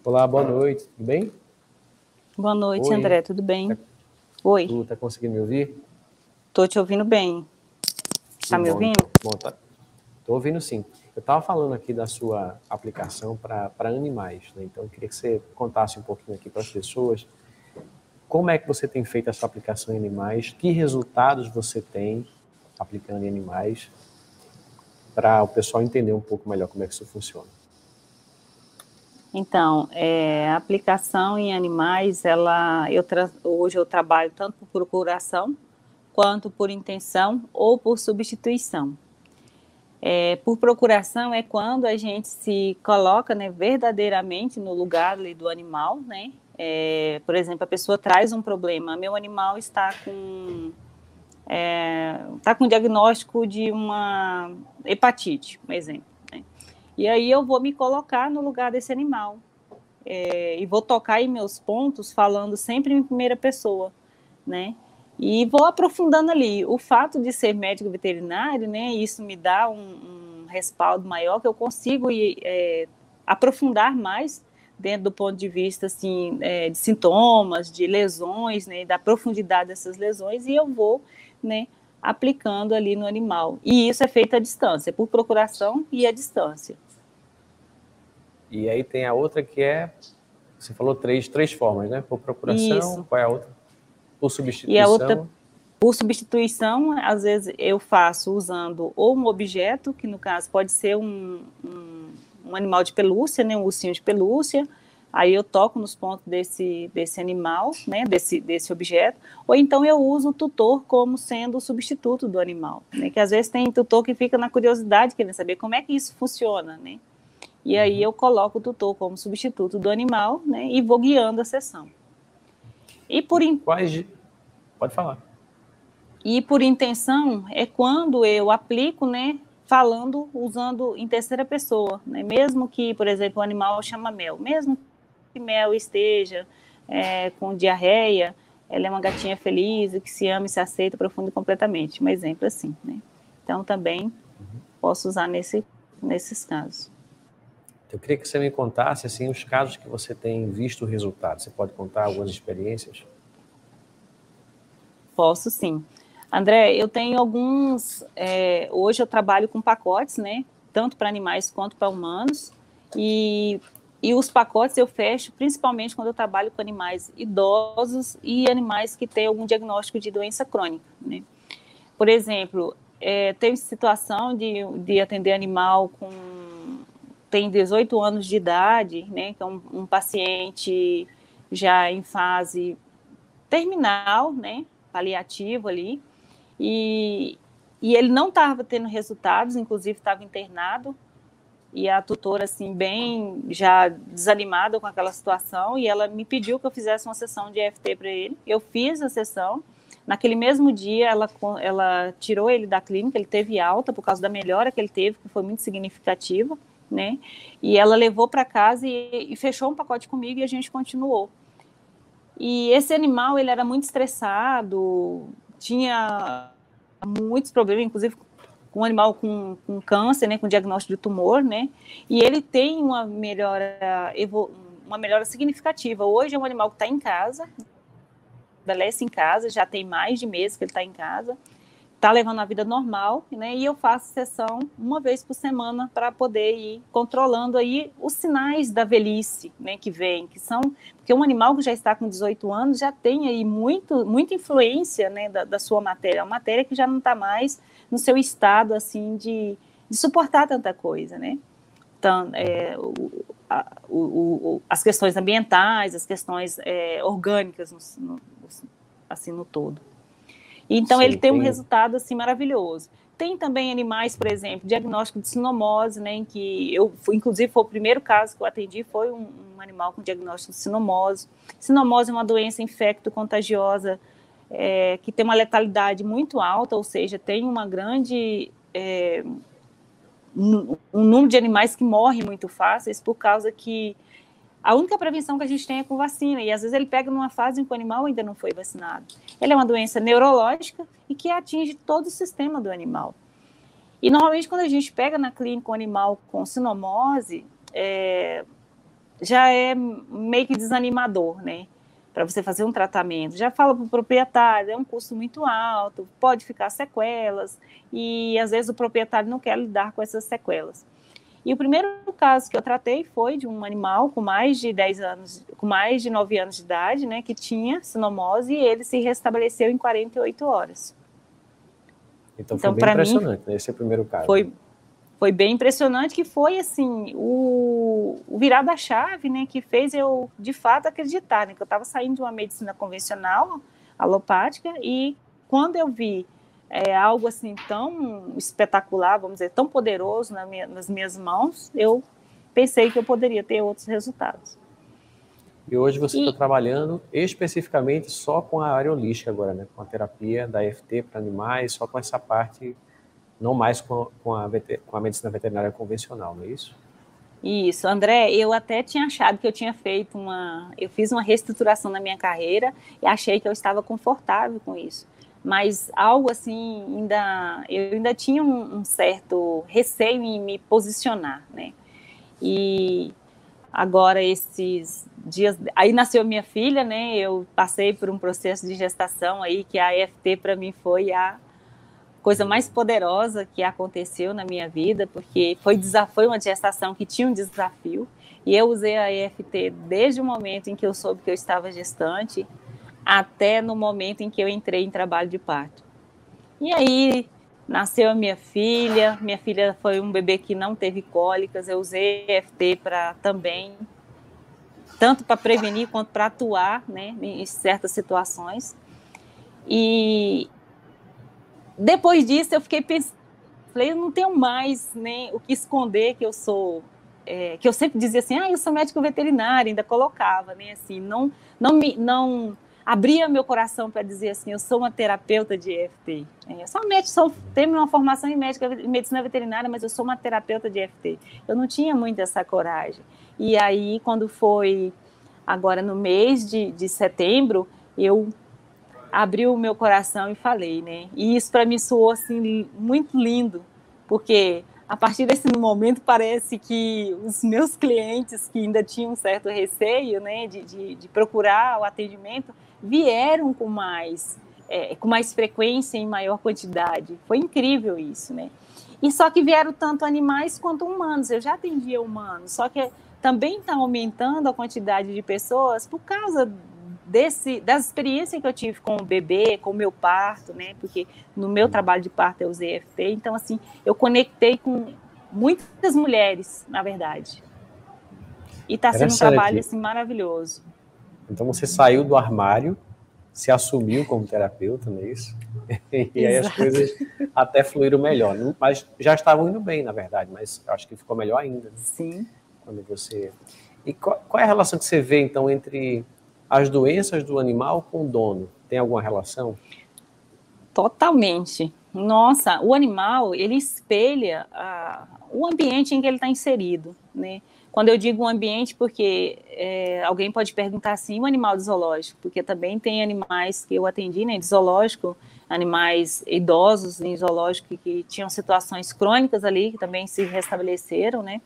Olá, boa noite, tudo bem? Boa noite, Oi, André, tudo bem? tá, Oi, tu tá conseguindo me ouvir? tô te ouvindo bem. Que Tá me bom, ouvindo? então. Bom, tô ouvindo sim. Eu estava falando aqui da sua aplicação para animais, né? Então eu queria que você contasse um pouquinho aqui para as pessoas como é que você tem feito essa aplicação em animais, que resultados você tem aplicando em animais, para o pessoal entender um pouco melhor como é que isso funciona. Então, a aplicação em animais, hoje eu trabalho tanto por procuração, quanto por intenção ou por substituição. Por procuração é quando a gente se coloca, né, verdadeiramente no lugar ali do animal, né? Por exemplo, a pessoa traz um problema, meu animal está com diagnóstico de uma hepatite, um exemplo, né? E aí eu vou me colocar no lugar desse animal e vou tocar em meus pontos falando sempre em primeira pessoa, né? E vou aprofundando ali. O fato de ser médico veterinário, né? Isso me dá um respaldo maior que eu consigo aprofundar mais dentro do ponto de vista assim de sintomas, de lesões, né? Da profundidade dessas lesões e eu vou, né? Aplicando ali no animal. E isso é feito à distância, por procuração e à distância. E aí tem a outra que é, você falou três formas, né? Por procuração, Isso. qual é a outra? Por E a outra, substituição. por substituição, às vezes eu faço usando ou um objeto, que no caso pode ser um animal de pelúcia, né, um ursinho de pelúcia, aí eu toco nos pontos desse animal, né, desse objeto, ou então eu uso o tutor como sendo o substituto do animal, né, que às vezes tem tutor que fica na curiosidade, querendo saber como é que isso funciona, né, e aí eu coloco o tutor como substituto do animal, né, e vou guiando a sessão. E por, E quais... Pode falar. E por intenção é quando eu aplico, né, falando, usando em terceira pessoa, né, mesmo que, por exemplo, o animal chama Mel, mesmo que Mel esteja com diarreia, ela é uma gatinha feliz, que se ama e se aceita profundo e completamente, um exemplo assim, né. Então também posso usar nesses casos. Eu queria que você me contasse assim os casos que você tem visto o resultado. Você pode contar algumas experiências? Posso sim. André, eu tenho alguns. Hoje eu trabalho com pacotes, né? Tanto para animais quanto para humanos. E, e os pacotes eu fecho principalmente quando eu trabalho com animais idosos e animais que têm algum diagnóstico de doença crônica, né? Por exemplo, tem situação de atender animal tem 18 anos de idade, né? Que é um paciente já em fase terminal, né, paliativo ali, e, e ele não estava tendo resultados, inclusive estava internado, e a tutora, assim, bem já desanimada com aquela situação, e ela me pediu que eu fizesse uma sessão de EFT para ele. Eu fiz a sessão. Naquele mesmo dia, ela tirou ele da clínica, ele teve alta por causa da melhora que ele teve, que foi muito significativa, né? E ela levou para casa e fechou um pacote comigo e a gente continuou. E esse animal, ele era muito estressado, tinha muitos problemas, inclusive com um animal com câncer, né, com diagnóstico de tumor, né, e ele tem uma melhora significativa. Hoje é um animal que está em casa, estabelece em casa, já tem mais de mês que ele está em casa, está levando a vida normal, né? E eu faço sessão uma vez por semana para poder ir controlando aí os sinais da velhice, né? Que vem, que são porque um animal que já está com 18 anos já tem aí muita influência, né? Da sua matéria, uma matéria que já não está mais no seu estado assim de suportar tanta coisa, né? Então, as questões ambientais, as questões orgânicas, assim no todo. Então, ele Sim, tem um tem. resultado assim maravilhoso. Tem também animais, por exemplo, diagnóstico de sinomose, né, em que inclusive, foi o primeiro caso que eu atendi, foi um animal com diagnóstico de sinomose. Sinomose é uma doença infecto-contagiosa que tem uma letalidade muito alta, ou seja, tem uma grande... um número de animais que morrem muito fáceis por causa que a única prevenção que a gente tem é com vacina, e às vezes ele pega numa fase em que o animal ainda não foi vacinado. Ele é uma doença neurológica e que atinge todo o sistema do animal. E normalmente quando a gente pega na clínica um animal com sinomose, já é meio que desanimador, né? Para você fazer um tratamento. Já fala para o proprietário, é um custo muito alto, pode ficar sequelas, e às vezes o proprietário não quer lidar com essas sequelas. E o primeiro caso que eu tratei foi de um animal com mais de 10 anos, com mais de 9 anos de idade, né, que tinha sinomose, e ele se restabeleceu em 48 horas. Então foi bem impressionante, né, esse é o primeiro caso. Foi bem impressionante, que foi, assim, o virar da chave, né, que fez eu, de fato, acreditar, né, que eu estava saindo de uma medicina convencional, alopática, e quando eu vi algo assim tão espetacular, vamos dizer, tão poderoso nas minhas mãos, eu pensei que eu poderia ter outros resultados. E hoje você está trabalhando especificamente só com a área holística agora, né? Com a terapia da EFT para animais, só com essa parte, não mais com a medicina veterinária convencional, não é isso? Isso, André, eu até tinha achado que eu tinha feito eu fiz uma reestruturação na minha carreira e achei que eu estava confortável com isso. Mas algo assim, eu ainda tinha um certo receio em me posicionar, né? E agora, esses dias, aí nasceu minha filha, né? Eu passei por um processo de gestação aí, que a EFT para mim foi a coisa mais poderosa que aconteceu na minha vida, porque foi uma gestação que tinha um desafio, e eu usei a EFT desde o momento em que eu soube que eu estava gestante, até no momento em que eu entrei em trabalho de parto. E aí nasceu a minha filha foi um bebê que não teve cólicas, eu usei EFT também, tanto para prevenir quanto para atuar, né, em certas situações. E depois disso eu fiquei pensando, eu não tenho mais, né, o que esconder que eu sou, que eu sempre dizia assim, eu sou médico veterinário, ainda colocava, né, assim, não abria meu coração para dizer assim, eu sou uma terapeuta de EFT. Eu sou médico, tenho uma formação em medicina veterinária, mas eu sou uma terapeuta de EFT. Eu não tinha muito essa coragem. E aí, quando foi agora no mês de setembro, eu abri o meu coração e falei, né? E isso para mim soou assim muito lindo, porque a partir desse momento parece que os meus clientes que ainda tinham um certo receio, né, de procurar o atendimento, vieram com mais frequência, em maior quantidade. Foi incrível isso, né? E só que vieram tanto animais quanto humanos. Eu já atendia humanos, só que também está aumentando a quantidade de pessoas por causa das experiências que eu tive com o bebê, com o meu parto, né? Porque no meu trabalho de parto eu usei EFT, então assim, eu conectei com muitas mulheres, na verdade. E está sendo um trabalho assim maravilhoso. Então você saiu do armário, se assumiu como terapeuta, não é isso? E aí as coisas até fluíram melhor, mas já estavam indo bem, na verdade, mas acho que ficou melhor ainda. Né? Sim. Quando você... E qual é a relação que você vê, então, entre as doenças do animal com o dono? Tem alguma relação? Totalmente. Nossa, o animal, ele espelha o ambiente em que ele está inserido, né? Quando eu digo um ambiente, porque alguém pode perguntar assim, o animal de zoológico, porque também tem animais que eu atendi, né, de zoológico, animais idosos em zoológico que tinham situações crônicas ali, que também se restabeleceram, né?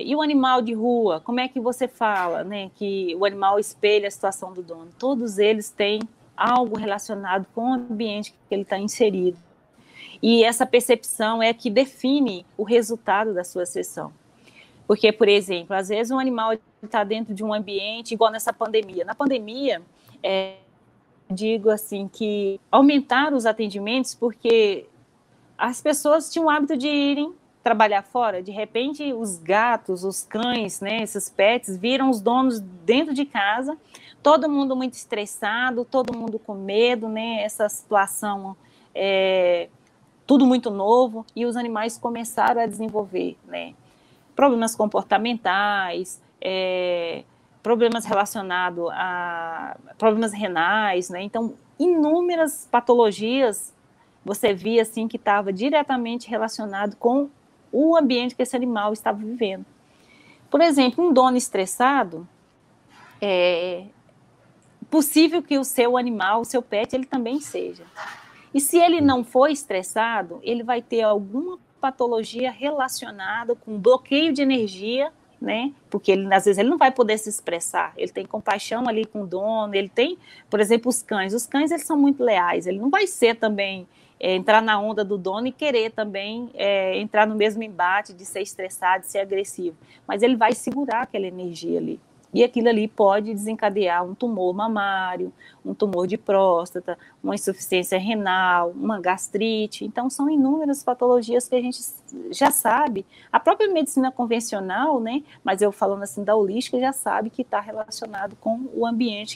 E o animal de rua, como é que você fala, né, que o animal espelha a situação do dono? Todos eles têm algo relacionado com o ambiente que ele está inserido. E essa percepção é que define o resultado da sua sessão. Porque, por exemplo, às vezes um animal está dentro de um ambiente, igual nessa pandemia. Na pandemia, digo assim, que aumentaram os atendimentos porque as pessoas tinham o hábito de irem trabalhar fora. De repente, os gatos, os cães, né, esses pets, viram os donos dentro de casa, todo mundo muito estressado, todo mundo com medo, né, essa situação tudo muito novo, e os animais começaram a desenvolver, né, problemas comportamentais, problemas relacionados a problemas renais, né, então, inúmeras patologias você via assim que estava diretamente relacionado com o ambiente que esse animal estava vivendo. Por exemplo, um dono estressado, é possível que o seu animal, o seu pet, ele também seja. E se ele não for estressado, ele vai ter alguma patologia relacionada com bloqueio de energia né? Porque ele, às vezes ele não vai poder se expressar, ele tem compaixão ali com o dono, ele tem, por exemplo, os cães eles são muito leais, ele não vai ser também, entrar na onda do dono e querer também entrar no mesmo embate de ser estressado, de ser agressivo, mas ele vai segurar aquela energia ali. E aquilo ali pode desencadear um tumor mamário, um tumor de próstata, uma insuficiência renal, uma gastrite. Então, são inúmeras patologias que a gente já sabe. A própria medicina convencional, né, mas eu falando assim da holística, já sabe que está relacionado com o ambiente